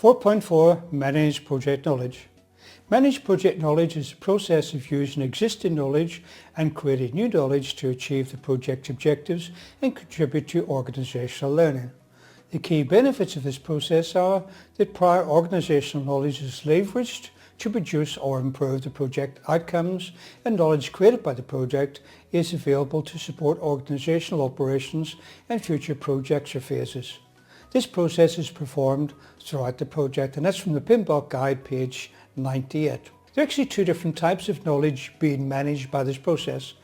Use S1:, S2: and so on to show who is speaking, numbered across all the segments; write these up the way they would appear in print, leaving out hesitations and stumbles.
S1: 4.4 Manage Project Knowledge. Manage project knowledge is a process of using existing knowledge and creating new knowledge to achieve the project objectives and contribute to organisational learning. The key benefits of this process are that prior organisational knowledge is leveraged to produce or improve the project outcomes, and knowledge created by the project is available to support organisational operations and future projects or phases. This process is performed throughout the project, and that's from the PMBOK Guide, page 98. There are actually two different types of knowledge being managed by this process.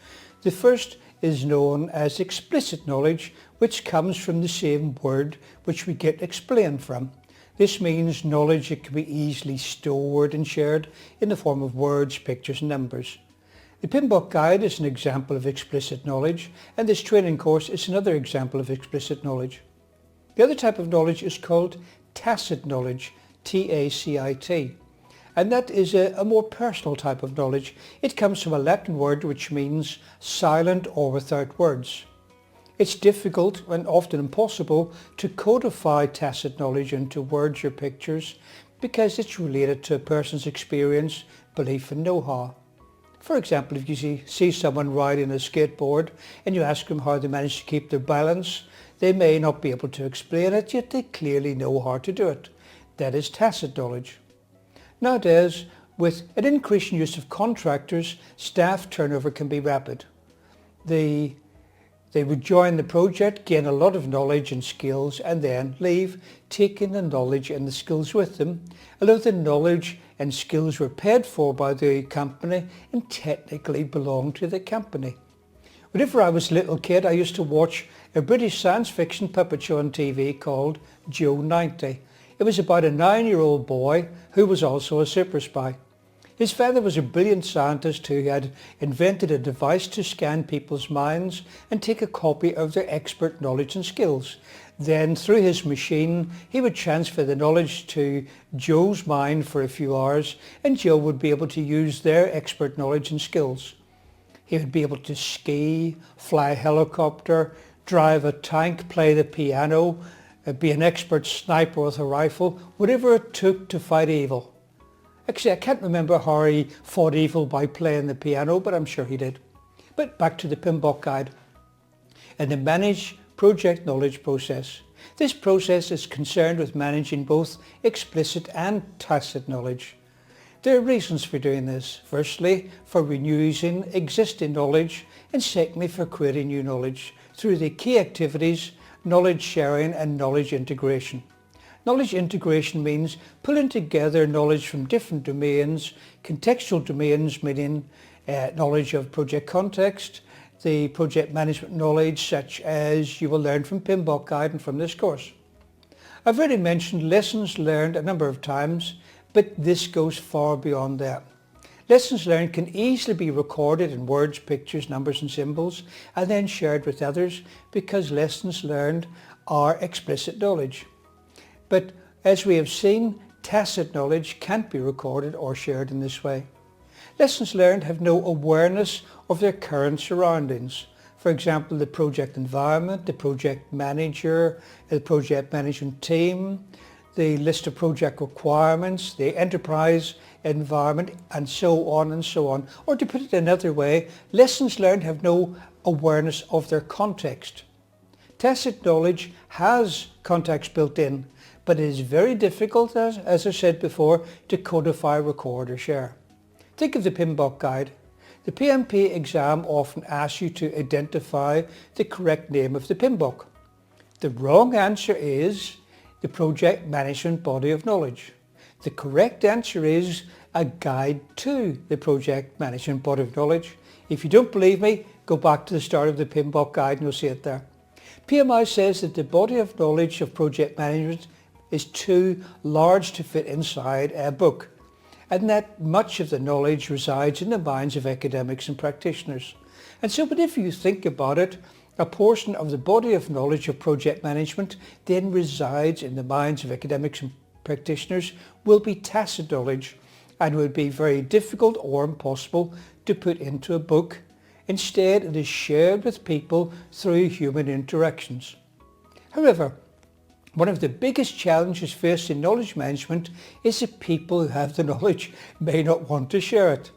S1: The first is known as explicit knowledge, which comes from the same word which we get explain from. This means knowledge that can be easily stored and shared in the form of words, pictures and numbers. The PMBOK Guide is an example of explicit knowledge, and this training course is another example of explicit knowledge. The other type of knowledge is called tacit knowledge, T-A-C-I-T, and that is a more personal type of knowledge. It comes from a Latin word which means silent or without words. It's difficult and often impossible to codify tacit knowledge into words or pictures because it's related to a person's experience, belief and know-how. For example, if you see someone riding a skateboard and you ask them how they manage to keep their balance, they may not be able to explain it, yet they clearly know how to do it. That is tacit knowledge. Nowadays, with an increasing use of contractors, staff turnover can be rapid. They would join the project, gain a lot of knowledge and skills, and then leave, taking the knowledge and the skills with them, although the knowledge and skills were paid for by the company and technically belonged to the company. Whenever I was a little kid, I used to watch a British science fiction puppet show on TV called Joe 90. It was about a 9-year-old boy who was also a super spy. His father was a brilliant scientist who had invented a device to scan people's minds and take a copy of their expert knowledge and skills. Then through his machine he would transfer the knowledge to Joe's mind for a few hours, and Joe would be able to use their expert knowledge and skills. He would be able to ski, fly a helicopter, drive a tank, play the piano, be an expert sniper with a rifle, whatever it took to fight evil. Actually, I can't remember how he fought evil by playing the piano, but I'm sure he did. But back to the PMBOK Guide and the Manage Project Knowledge process. This process is concerned with managing both explicit and tacit knowledge. There are reasons for doing this. Firstly, for renewing existing knowledge, and secondly, for creating new knowledge through the key activities, knowledge sharing and knowledge integration. Knowledge integration means pulling together knowledge from different domains, contextual domains meaning knowledge of project context, the project management knowledge such as you will learn from PMBOK Guide and from this course. I've already mentioned lessons learned a number of times, but this goes far beyond that. Lessons learned can easily be recorded in words, pictures, numbers and symbols and then shared with others because lessons learned are explicit knowledge. But as we have seen, tacit knowledge can't be recorded or shared in this way. Lessons learned have no awareness of their current surroundings. For example, the project environment, the project manager, the project management team, the list of project requirements, the enterprise environment, and so on and so on. Or to put it another way, lessons learned have no awareness of their context. Tacit knowledge has context built in, but it is very difficult, as I said before, to codify, record or share. Think of the PMBOK Guide. The PMP exam often asks you to identify the correct name of the PMBOK. The wrong answer is the Project Management Body of Knowledge. The correct answer is a guide to the Project Management Body of Knowledge. If you don't believe me, go back to the start of the PMBOK Guide and you'll see it there. PMI says that the body of knowledge of project management is too large to fit inside a book, and that much of the knowledge resides in the minds of academics and practitioners. And so whenever you think about it, a portion of the body of knowledge of project management then resides in the minds of academics and practitioners will be tacit knowledge and would be very difficult or impossible to put into a book. Instead, it is shared with people through human interactions. However, One of the biggest challenges faced in knowledge management is that people who have the knowledge may not want to share it.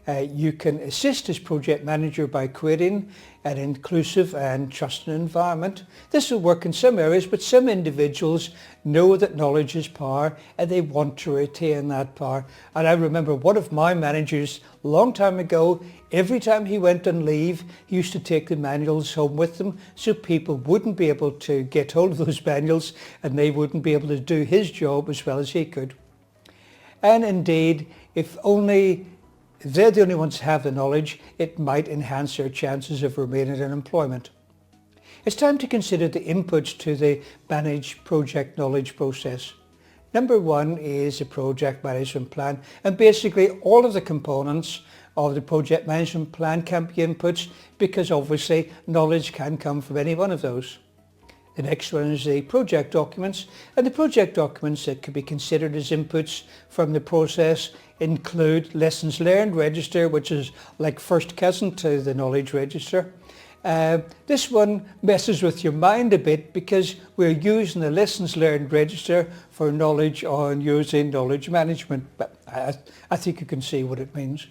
S1: You can assist as project manager by creating an inclusive and trusting environment. This will work in some areas, but some individuals know that knowledge is power and they want to retain that power. And I remember one of my managers a long time ago, every time he went on leave, he used to take the manuals home with them so people wouldn't be able to get hold of those manuals and they wouldn't be able to do his job as well as he could. And indeed, if only they're the only ones who have the knowledge, it might enhance their chances of remaining in employment. It's time to consider the inputs to the managed project knowledge process. Number one is a project management plan, and basically all of the components of the project management plan can be inputs because obviously knowledge can come from any one of those. The next one is the project documents, and the project documents that could be considered as inputs from the process include lessons learned register, which is like first cousin to the knowledge register. This one messes with your mind a bit because we're using the lessons learned register for knowledge on using knowledge management, but I think you can see what it means.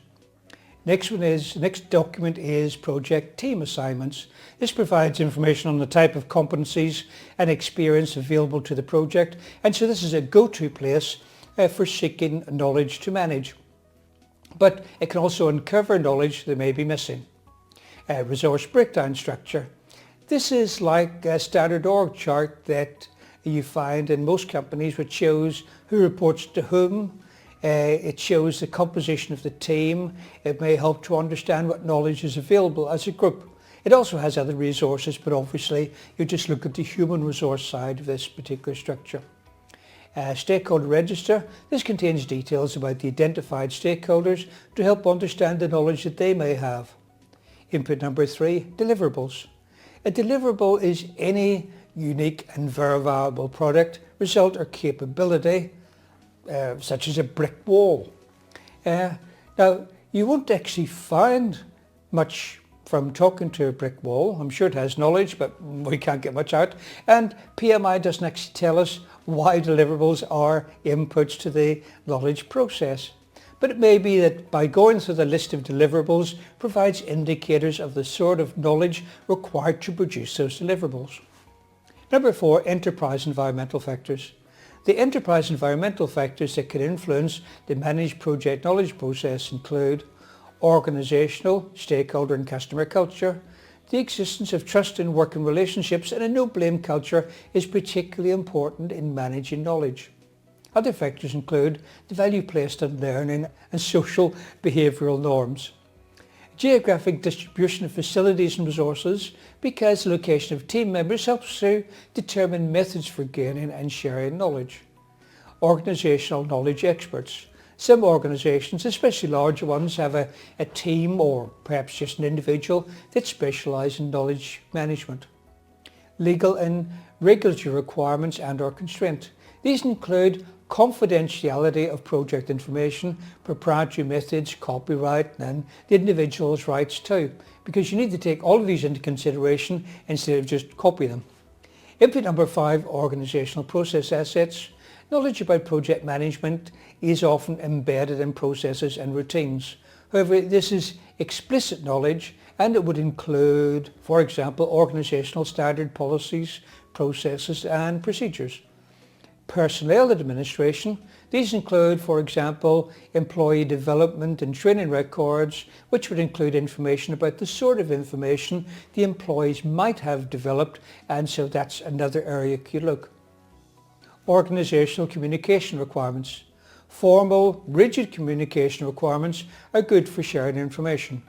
S1: Next document is project team assignments. This provides information on the type of competencies and experience available to the project, and so this is a go-to place for seeking knowledge to manage. But it can also uncover knowledge that may be missing. Resource breakdown structure. This is like a standard org chart that you find in most companies, which shows who reports to whom. It shows the composition of the team. It may help to understand what knowledge is available as a group. It also has other resources, but obviously you just look at the human resource side of this particular structure. Stakeholder register. This contains details about the identified stakeholders to help understand the knowledge that they may have. Input number 3, deliverables. A deliverable is any unique and verifiable product, result or capability, such as a brick wall. Now, you won't actually find much from talking to a brick wall. I'm sure it has knowledge, but we can't get much out. And PMI doesn't actually tell us why deliverables are inputs to the knowledge process. But it may be that by going through the list of deliverables provides indicators of the sort of knowledge required to produce those deliverables. Number 4, enterprise environmental factors. The enterprise environmental factors that can influence the managed project knowledge process include organizational, stakeholder and customer culture. The existence of trust in working relationships and a no-blame culture is particularly important in managing knowledge. Other factors include the value placed on learning and social behavioural norms. Geographic distribution of facilities and resources, because the location of team members helps to determine methods for gaining and sharing knowledge. Organisational knowledge experts. Some organisations, especially larger ones, have a team or perhaps just an individual that specialise in knowledge management. Legal and regulatory requirements and/or constraint. These include confidentiality of project information, proprietary methods, copyright and the individual's rights too, because you need to take all of these into consideration instead of just copy them. Input number 5, organisational process assets. Knowledge about project management is often embedded in processes and routines. However, this is explicit knowledge and it would include, for example, organisational standard policies, processes and procedures. Personnel administration. These include, for example, employee development and training records, which would include information about the sort of information the employees might have developed, and so that's another area you look. Organisational communication requirements. Formal, rigid communication requirements are good for sharing information.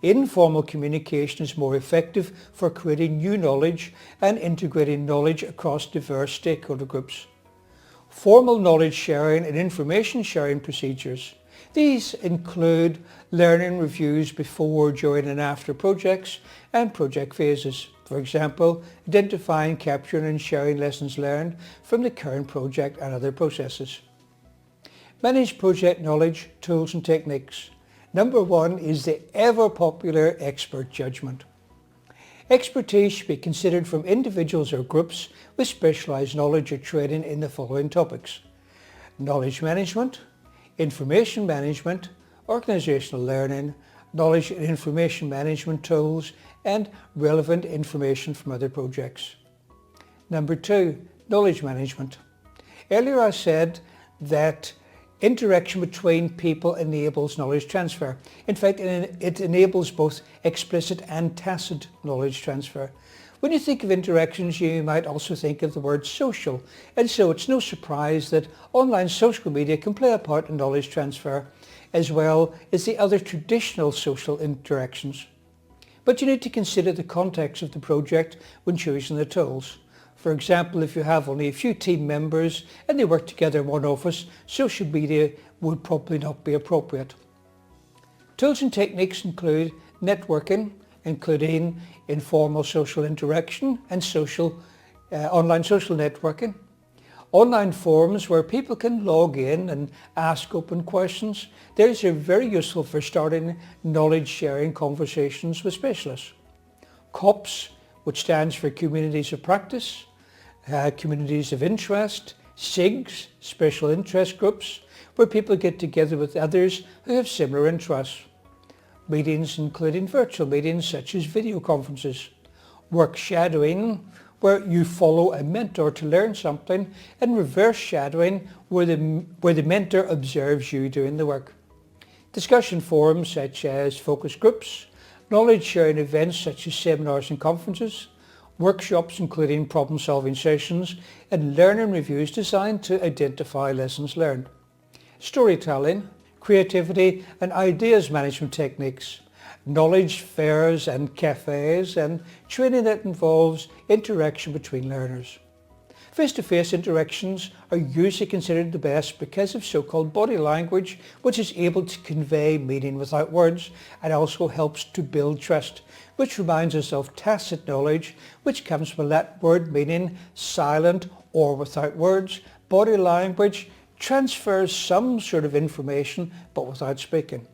S1: Informal communication is more effective for creating new knowledge and integrating knowledge across diverse stakeholder groups. Formal knowledge sharing and information sharing procedures. These include learning reviews before, during and after projects and project phases. For example, identifying, capturing and sharing lessons learned from the current project and other processes. Manage project knowledge, tools and techniques. Number 1 is the ever popular expert judgment. Expertise should be considered from individuals or groups with specialised knowledge or training in the following topics: knowledge management, information management, organisational learning, knowledge and information management tools, and relevant information from other projects. Number 2, knowledge management. Earlier I said that interaction between people enables knowledge transfer. In fact, it enables both explicit and tacit knowledge transfer. When you think of interactions, you might also think of the word social, and so it's no surprise that online social media can play a part in knowledge transfer, as well as the other traditional social interactions. But you need to consider the context of the project when choosing the tools. For example, if you have only a few team members and they work together in one office, social media would probably not be appropriate. Tools and techniques include networking, including informal social interaction and online social networking. Online forums where people can log in and ask open questions. These are very useful for starting knowledge sharing conversations with specialists. COPs, which stands for Communities of Practice, Communities of Interest, SIGs, Special Interest Groups, where people get together with others who have similar interests. Meetings including virtual meetings such as video conferences. Work shadowing, where you follow a mentor to learn something, and reverse shadowing, where the mentor observes you doing the work. Discussion forums such as focus groups, knowledge sharing events such as seminars and conferences, workshops including problem solving sessions, and learning reviews designed to identify lessons learned. Storytelling, creativity and ideas management techniques, knowledge fairs and cafes, and training that involves interaction between learners. Face-to-face interactions are usually considered the best because of so-called body language, which is able to convey meaning without words and also helps to build trust, which reminds us of tacit knowledge, which comes from that word meaning silent or without words. Body language transfers some sort of information but without speaking.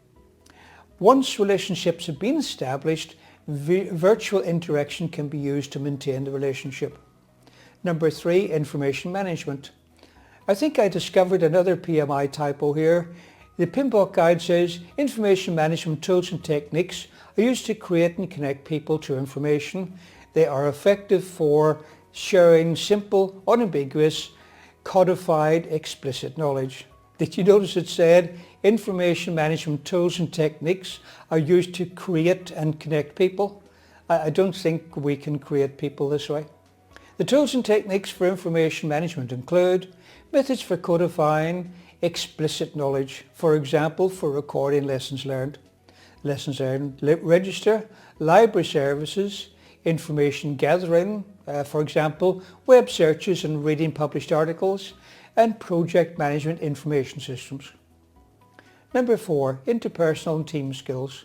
S1: Once relationships have been established, virtual interaction can be used to maintain the relationship. Number 3, information management. I think I discovered another PMI typo here. The PMBOK guide says information management tools and techniques are used to create and connect people to information. They are effective for sharing simple, unambiguous, codified, explicit knowledge. Did you notice it said information management tools and techniques are used to create and connect people? I don't think we can create people this way. The tools and techniques for information management include methods for codifying explicit knowledge, for example, for recording lessons learned register, library services, information gathering, for example, web searches and reading published articles, and project management information systems. Number 4, interpersonal and team skills.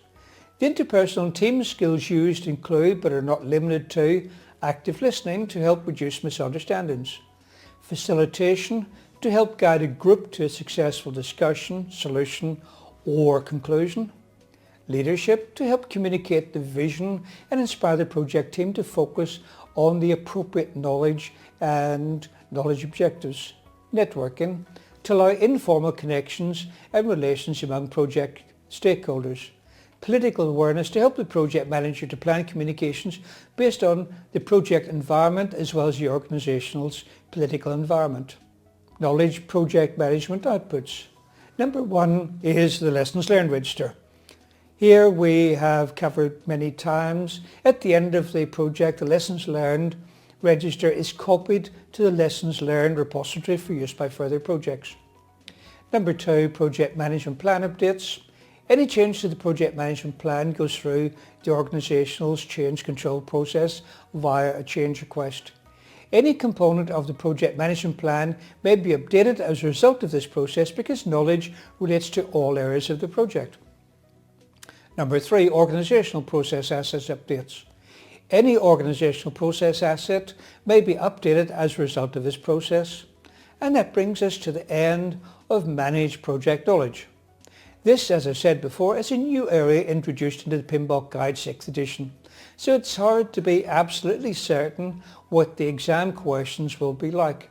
S1: The interpersonal and team skills used include, but are not limited to, active listening to help reduce misunderstandings, facilitation to help guide a group to a successful discussion, solution, or conclusion, leadership to help communicate the vision and inspire the project team to focus on the appropriate knowledge and knowledge objectives, networking to allow informal connections and relations among project stakeholders, political awareness to help the project manager to plan communications based on the project environment as well as the organisation's political environment. Knowledge project management outputs. Number 1 is the lessons learned register. Here we have covered many times. At the end of the project, the lessons learned register is copied to the lessons learned repository for use by further projects. Number 2, project management plan updates. Any change to the project management plan goes through the organisation's change control process via a change request. Any component of the project management plan may be updated as a result of this process because knowledge relates to all areas of the project. Number 3, organisational process assets updates. Any organisational process asset may be updated as a result of this process. And that brings us to the end of Managed Project Knowledge. This, as I said before, is a new area introduced into the PMBOK Guide 6th edition. so it's hard to be absolutely certain what the exam questions will be like.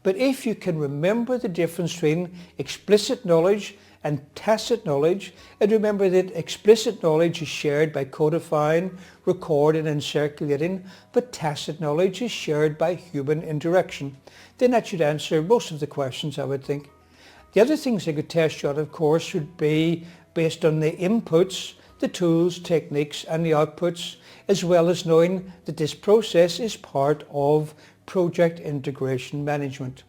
S1: But if you can remember the difference between explicit knowledge and tacit knowledge, and remember that explicit knowledge is shared by codifying, recording and circulating, but tacit knowledge is shared by human interaction, then that should answer most of the questions, I would think. The other things I could test you on, of course, would be based on the inputs, the tools, techniques and the outputs, as well as knowing that this process is part of project integration management.